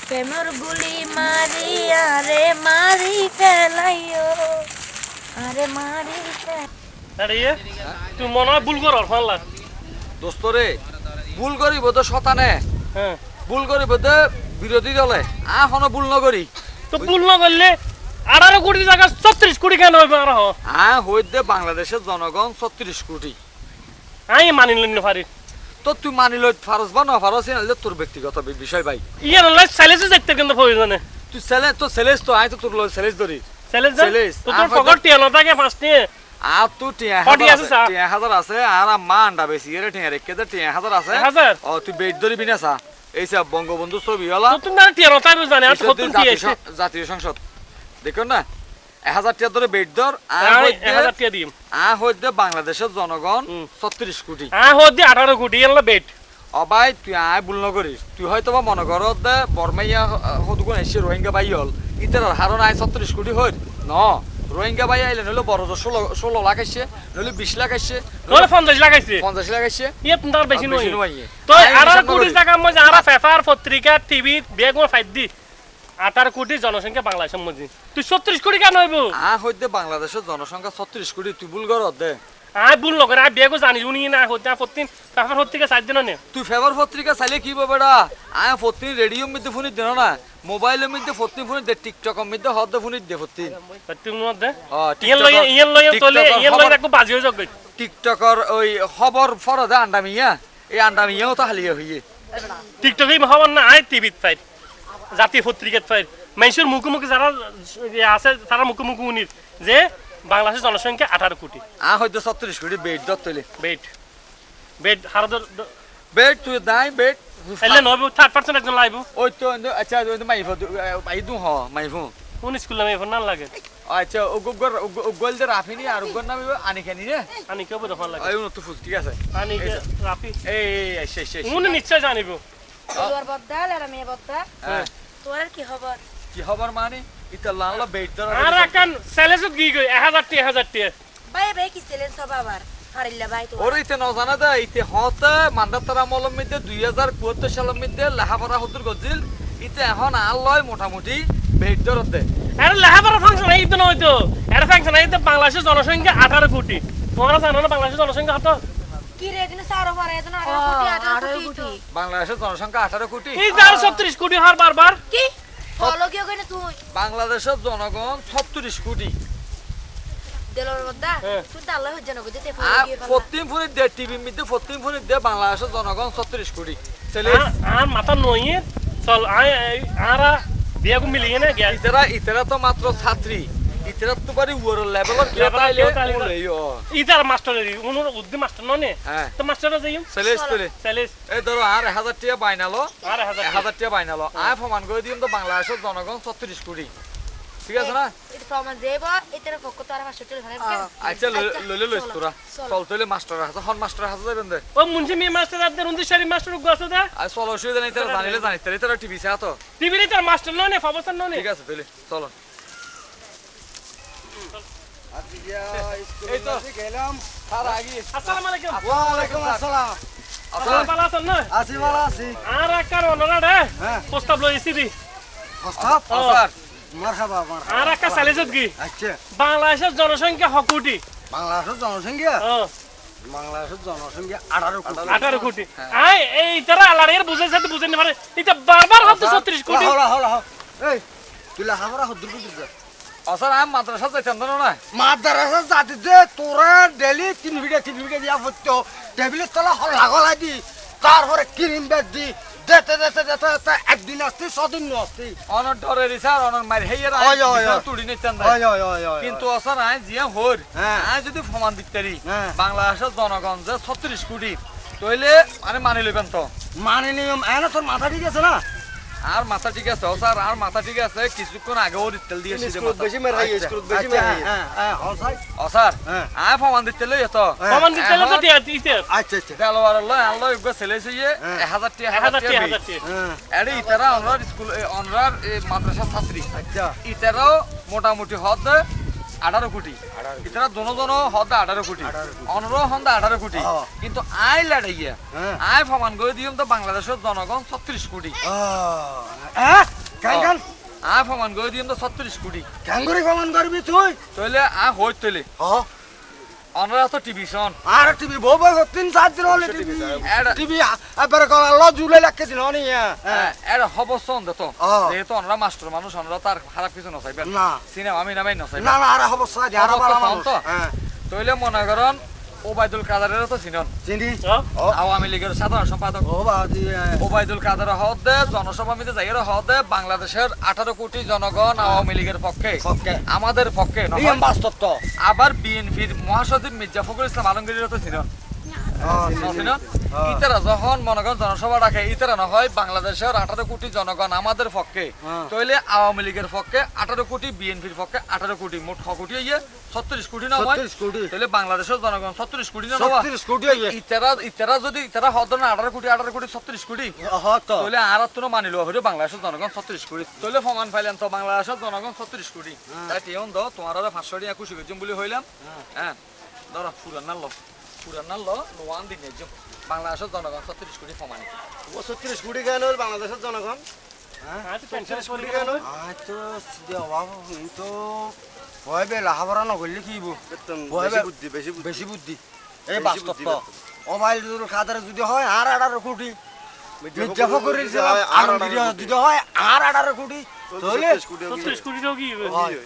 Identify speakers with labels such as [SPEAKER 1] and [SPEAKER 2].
[SPEAKER 1] প্রেমর গুলি মারি আরে মারি ফেলাইও আরে মারি
[SPEAKER 2] আরে তুই মনে হয় ভুল কর ফাল্লা
[SPEAKER 3] দোস্ত রে ভুল করিব তো শতানে
[SPEAKER 2] হ্যাঁ
[SPEAKER 3] ভুল করিব তো বিরোধী দলে এখনো ভুল নকরি
[SPEAKER 2] তো ভুল না করলে 18 কোটি টাকা 36 কোটি কেন হবে আর
[SPEAKER 3] হইতে বাংলাদেশের জনগণ 36 কোটি
[SPEAKER 2] আমি মানি লইনি পারি
[SPEAKER 3] তো তুই মানিল ফারস বা না ফারস এনে তোর ব্যক্তিগত বিষয় ভাই
[SPEAKER 2] ইয়ে নলে সাইলেন্স দেখতে কিন্তু প্রয়োজনে
[SPEAKER 3] তুই সেলেস তো আই তো তোর সেলেস ধরি
[SPEAKER 2] সাইলেন্স তো তোর পকেট টিয়া না থাকে পাঁচ নিয়ে
[SPEAKER 3] আর তুই
[SPEAKER 2] কটি আছে স্যার?
[SPEAKER 3] 1000 আছে আর মা আন্ডা বেশি এর টিয়া রেখে দে 1000 আছে
[SPEAKER 2] 1000
[SPEAKER 3] ও তুই বেড ধরিবি না সা এইসব বঙ্গবন্ধু ছবি হলা
[SPEAKER 2] তো তুমি না টিয়া না তাই জানি আর কত কি আছে
[SPEAKER 3] জাতীয় সংসদ দেখো না 1000 টিয়া ধরে বেড ধর আর
[SPEAKER 2] 1000 টিয়া দিম
[SPEAKER 3] হইতে বাংলাদেশের জনগণ 36 কোটি
[SPEAKER 2] হদি 18 কোটি এলা বেট
[SPEAKER 3] অবাই তুই আয় ভুল নকরিস তুই হয়তো বা মনে কর দে বর্মাইয়া হদুগুন এসে রোহিঙ্গা বাই হল ইতার হারণ আয় 36 কোটি হই ন রোহিঙ্গা বাই আইলে নইলে বড় 16 লাখ আসছে নইলে 20 লাখ আসছে
[SPEAKER 2] নলে 50 লাগাইছে
[SPEAKER 3] 50 লাখ আসছে
[SPEAKER 2] ইয়ে তুমি তার বেশি নই
[SPEAKER 3] নয়
[SPEAKER 2] তো 18 কোটি টাকা মধ্যে আরা পেপার পত্রিকা টিভি বেগুন ফাইদ দি 18 কোটি জনসংখ্যা বাংলাদেশের মধ্যে তুই 36 কোটি কেন হইব
[SPEAKER 3] হইতে বাংলাদেশের জনসংখ্যা 36 কোটি তুই ভুল কর দে
[SPEAKER 2] আই ভুল নকরে আই বেগো জানি উনি না হতে প্রতিদিন পেপার পত্রিকা সাইড দেন না
[SPEAKER 3] তুই ফেভার পত্রিকা চাইলে কি বেড়া আয় প্রতিদিন রেডিও মধ্যে ফোন দেন না মোবাইলের মধ্যে প্রতিদিন ফোন দে টিকটকের মধ্যে হদ ফোন দে প্রতিদিন
[SPEAKER 2] তুমি মধ্যে
[SPEAKER 3] টিকটক
[SPEAKER 2] ইয়েন লয় তোলে ইয়েন লয় একটু বাজি হয়ে যাবে
[SPEAKER 3] টিকটকর ওই খবর ফরদে আন্ডা মিয়া এই আন্ডা মিয়াও তো হালিয়ে হইয়ে
[SPEAKER 2] টিকটকে খবর না আই টিভিত পাই জাতীয় পত্রিকাত পাই মানুষের মুখোমুখি যারা আছে তারা মুখোমুখি উনির যে বাংলাদেশের জনসংখ্যা 18 কোটি
[SPEAKER 3] হয়তো 36 কোটি বেড দর তৈলে
[SPEAKER 2] বেড হারদ
[SPEAKER 3] বেড তুই দাই বেড
[SPEAKER 2] এলে নব 3% একজন লাইব
[SPEAKER 3] ওই তো আচ্ছা ওই মাইফো আই দু হ মাইফো
[SPEAKER 2] কোন স্কুল নামে ফোন না লাগে
[SPEAKER 3] আচ্ছা গোল দে রাফিনি আর গোল নামে আনিখানি রে
[SPEAKER 2] আনি কেউ ফোন লাগে
[SPEAKER 3] আই তো ফুস ঠিক আছে
[SPEAKER 2] আনি রাফি
[SPEAKER 3] এই শেষ
[SPEAKER 2] উনি নিশ্চয় জানিব
[SPEAKER 1] তোর বদ্দাল আর মেয়ে বদ্দা তোর কি খবর
[SPEAKER 3] কি খবর মানে ইতা লাল বেড দর
[SPEAKER 2] আর কান সেলেসত কি কই 1000 টি
[SPEAKER 1] ভাই ভাই কি চ্যালেঞ্জ হবে আবার হারিল্লা ভাই তো
[SPEAKER 3] ওরে ইতে ন জানা দা ইতে হতে মান্দাতারা মলম মধ্যে 2072 সালের মধ্যে লাহাপাড়া হদুর গজিল ইতে এখন আলয় মোটামুটি বেড দর দে
[SPEAKER 2] আরে লাহাপাড়া ফাংশন এই তো নয় তো এর ফাংশন এই তো বাংলাদেশের জনসংখ্যা 18 কোটি তোমরা জানো না বাংলাদেশের জনসংখ্যা কত
[SPEAKER 1] কি রে দিন সারো পারে এত 18 কোটি
[SPEAKER 3] বাংলাদেশের জনসংখ্যা 18 কোটি
[SPEAKER 2] এই 36 কোটি হার বারবার
[SPEAKER 1] কি ফলো কি কইনা তুই
[SPEAKER 3] বাংলাদেশের জনগণ 36 কোটি
[SPEAKER 1] দেলর বদ্দা তুই তো আল্লাহ জানো গো দিতে ফলো
[SPEAKER 3] আর
[SPEAKER 1] কি ফলো
[SPEAKER 3] প্রতিদিন ফোনে দে টিভির মধ্যে প্রতিদিন ফোনে দে বাংলাদেশের জনগণ 36 কোটি চলে
[SPEAKER 2] আর মাথা নই চল আরা বিয়াগু মিলিয়ে না গিয়া
[SPEAKER 3] ইতারা তো মাত্র ছাত্রী ইতারা তো বাড়ি ওর লেভেলের কি তাইলে ওলেও
[SPEAKER 2] ইদার মাস্টারের উনোর উদ্দি মাস্টার ননে
[SPEAKER 3] হ্যাঁ
[SPEAKER 2] তো মাস্টাররা যাইম সেলেস
[SPEAKER 3] এই ধরো আর 1000 টাকা বাইনালো
[SPEAKER 2] আর
[SPEAKER 3] 1000 টাকা বাইনালো আয় প্রমাণ করে দিম তো বাংলাদেশের জনগণ 36 কোটি ঠিক আছে না
[SPEAKER 1] এটা প্রমাণ দেব এটার পক্ষ তো আর 500 টাকা ধরে
[SPEAKER 3] আচ্ছা লইলে লইস তোরা চল তইলে মাস্টার আছে হন মাস্টার হাতে যাবেন দে
[SPEAKER 2] ও মুন্সি মি মাস্টার আপনার উন্দি সারি মাস্টার গো আছে দা
[SPEAKER 3] আর চলো অসুবিধা নাই তারা জানিলে জানি তারা টিভি সে তো
[SPEAKER 2] টিভি রে তার মাস্টার ননে ফবসার ননে
[SPEAKER 3] ঠিক আছে তইলে চলো
[SPEAKER 4] এই তো গেলাম
[SPEAKER 3] স্যার আগে
[SPEAKER 2] আসসালামু আলাইকুম
[SPEAKER 4] ওয়া আলাইকুম আসসালাম
[SPEAKER 2] আসসালাম ভালো আছেন না
[SPEAKER 4] আছি ভালো আছি
[SPEAKER 2] আর একটা ওনারা রে
[SPEAKER 4] হ্যাঁ
[SPEAKER 2] প্রস্তাব লইছি দি
[SPEAKER 4] প্রস্তাব
[SPEAKER 3] স্যার
[SPEAKER 4] মারহাবা মারহাবা
[SPEAKER 2] আর একটা সালেজত কি
[SPEAKER 4] আচ্ছা
[SPEAKER 2] বাংলাদেশের জনসংখ্যা কোটি
[SPEAKER 4] বাংলাদেশের জনসংখ্যা
[SPEAKER 2] ও
[SPEAKER 4] বাংলাদেশের জনসংখ্যা 18 কোটি
[SPEAKER 2] 18 কোটি আই এই তারা আলারের বুঝাই সাথে বুঝাই না পারে এটা বারবার হচ্ছে 36 কোটি
[SPEAKER 4] হলা হলা এই তুই লাহাবরা হদ্দুর কোটি
[SPEAKER 3] স্যার আমি মাদ্রাসা যাইতাম না
[SPEAKER 4] মাদ্রাসা জাতিতে তোরা ডেলি 3 বিঘা দিয়া হতো টেবিলের তলা হলা গলাই দি তারপরে ক্রিম ব্যাগ দি যেতে একদিন আসতে 6 দিন আসতে
[SPEAKER 3] অনর ডরে স্যার অনর মার হেয়ার
[SPEAKER 4] ওই, ওই, ওই।
[SPEAKER 3] তুড়ি নিতেন
[SPEAKER 4] ওই
[SPEAKER 3] কিন্তু স্যার আই জিয়া হর
[SPEAKER 4] হ্যাঁ।
[SPEAKER 3] আই যদি প্রমাণ দিতেরি
[SPEAKER 4] হ্যাঁ।
[SPEAKER 3] বাংলাদেশের জনগণ যে 36 কোটি তইলে আরে মানি লইবেন তো
[SPEAKER 4] মানে নিয়ম এনে তোর মাথা ঠিক আছে না
[SPEAKER 3] আর মাথা ঠিক আছে স্যার আর মাথা ঠিক আছে কিছুক্ষণ আগেও তেল দিয়ে এসেছে
[SPEAKER 4] বেশি মেরাই স্ক্রু বেশি মেরাই হ্যাঁ হসাই
[SPEAKER 3] স্যার
[SPEAKER 4] হ্যাঁ।
[SPEAKER 3] আই প্রমাণ দিতে লই তো
[SPEAKER 2] প্রমাণ দিতে হলে তো দিতে
[SPEAKER 4] আচ্ছা আচ্ছা
[SPEAKER 3] দেলোয়ার লয় আল্লাহ একবার ছেলে হইয়ে
[SPEAKER 4] হ্যাঁ।
[SPEAKER 3] 1000 টাকা
[SPEAKER 2] 1000
[SPEAKER 3] 1000 টাকা
[SPEAKER 4] হ্যাঁ
[SPEAKER 3] এডি ইতারা অনর স্কুল অনরার মাদ্রাসা ছাত্রী
[SPEAKER 4] আচ্ছা
[SPEAKER 3] ইতারাও মোটামুটি হদ 18 কোটি ইতারা দোনো হদ 18 কোটি অনর হদ 18 কোটি
[SPEAKER 4] হ্যাঁ।
[SPEAKER 3] কিন্তু আই লড়াইয়া
[SPEAKER 4] হ্যাঁ।
[SPEAKER 3] আই প্রমাণ করে দিম তো বাংলাদেশের জনগণ 36 কোটি
[SPEAKER 4] হ্যাঁ কেন
[SPEAKER 3] আয় প্রমাণ করে দিম তো 36 কোটি
[SPEAKER 4] কেন করে প্রমাণ করবি তুই
[SPEAKER 3] তাহলে আয় হই তলে
[SPEAKER 4] হ্যাঁ
[SPEAKER 3] অনরা তো টিভি শোন
[SPEAKER 4] আর টিভি বউ বউ 3-4 দিন হলে টিভি টিভি এবারে কল আল্লাহ জুলে লাগকে দিন অনি
[SPEAKER 3] এর হবসন দত
[SPEAKER 4] হ্যাঁ।
[SPEAKER 3] যেহেতু অনরা মাস্টার মানুষ অনরা তার খারাপ কিছু নচাইবেন
[SPEAKER 4] না
[SPEAKER 3] সিনেমা আমি নামাই নচাইবেন
[SPEAKER 4] না না আর অবস্থা আর
[SPEAKER 3] অবস্থা
[SPEAKER 4] ভালো
[SPEAKER 3] চাও
[SPEAKER 4] মানুষ
[SPEAKER 3] তো?
[SPEAKER 4] হ্যাঁ
[SPEAKER 3] তাইলে মনে করেন ওবায়দুল কাদেরের তো চিনন
[SPEAKER 4] চিনি
[SPEAKER 3] আওয়ামী লীগের সাধারণ সম্পাদক
[SPEAKER 4] ও বাজি
[SPEAKER 3] ওবায়দুল কাদের হদে জনসভামিতে যাইয়ের হদে বাংলাদেশের 18 কোটি জনগণ আওয়ামী লীগের পক্ষে
[SPEAKER 4] পক্ষে।
[SPEAKER 3] আমাদের পক্ষে
[SPEAKER 4] এই
[SPEAKER 3] নহয়।
[SPEAKER 4] বাস্তব তো
[SPEAKER 3] আবার বিএনপির মহাসচিব মির্জা ফখরুল ইসলাম আলমগীরের তো চিনন চিনন ইতারা যখন মনে করেন জনসভা ডাকে ইতারা নহয় বাংলাদেশের 18 কোটি জনগণ আমাদের পক্ষে তাইলে আওয়ামী লীগের পক্ষে 18 কোটি বিএনপির পক্ষে 18 কোটি মোট 6 কোটি হইয়ে 36 কোটি না হয়
[SPEAKER 4] 36 কোটি
[SPEAKER 3] তাইলে বাংলাদেশের জনগণ 36 কোটি না
[SPEAKER 4] 36 কোটি হইয়ে
[SPEAKER 3] ইতারা যদি ইতারা হদন 18 কোটি 36 কোটি
[SPEAKER 4] হ্যাঁ তো
[SPEAKER 3] তাহলে আর তো মানি লওয়া হইলো বাংলাদেশের জনগণ 36 কোটি তাহলে প্রমাণ পাইলেন তো বাংলাদেশের জনগণ 36 কোটি তাই টিয়ন দাও তোমার 500 টাকা খুশি করছিম বলে হইলাম হ্যাঁ ধরো পুরান নাল নোয়ান দিন একজন বাংলাদেশের জনগণ 36 কোটি প্রমাণ
[SPEAKER 5] 36 কোটি কেন হল বাংলাদেশের জনগণ
[SPEAKER 2] আচ্ছা পেনশন
[SPEAKER 5] কোটি কেন
[SPEAKER 4] আই তো দেওয়া তো ভয় বেলা হাবরা না করলে কি
[SPEAKER 5] বেতন
[SPEAKER 4] ভয়
[SPEAKER 5] বেশি বুদ্ধি
[SPEAKER 4] বেশি বুদ্ধি এই
[SPEAKER 5] বেশি
[SPEAKER 4] বাস্তব
[SPEAKER 5] বুদ্ধি
[SPEAKER 4] তো মোবাইল খাতারে যদি হয় আর 18 কোটি মির্জা ফখরুল ইসলাম
[SPEAKER 5] আর 18
[SPEAKER 4] আলমগীর যদি হয় আর 18 কোটি তাহলে
[SPEAKER 5] 36 কোটি
[SPEAKER 2] 36 কোটি টাকা কি
[SPEAKER 4] হয়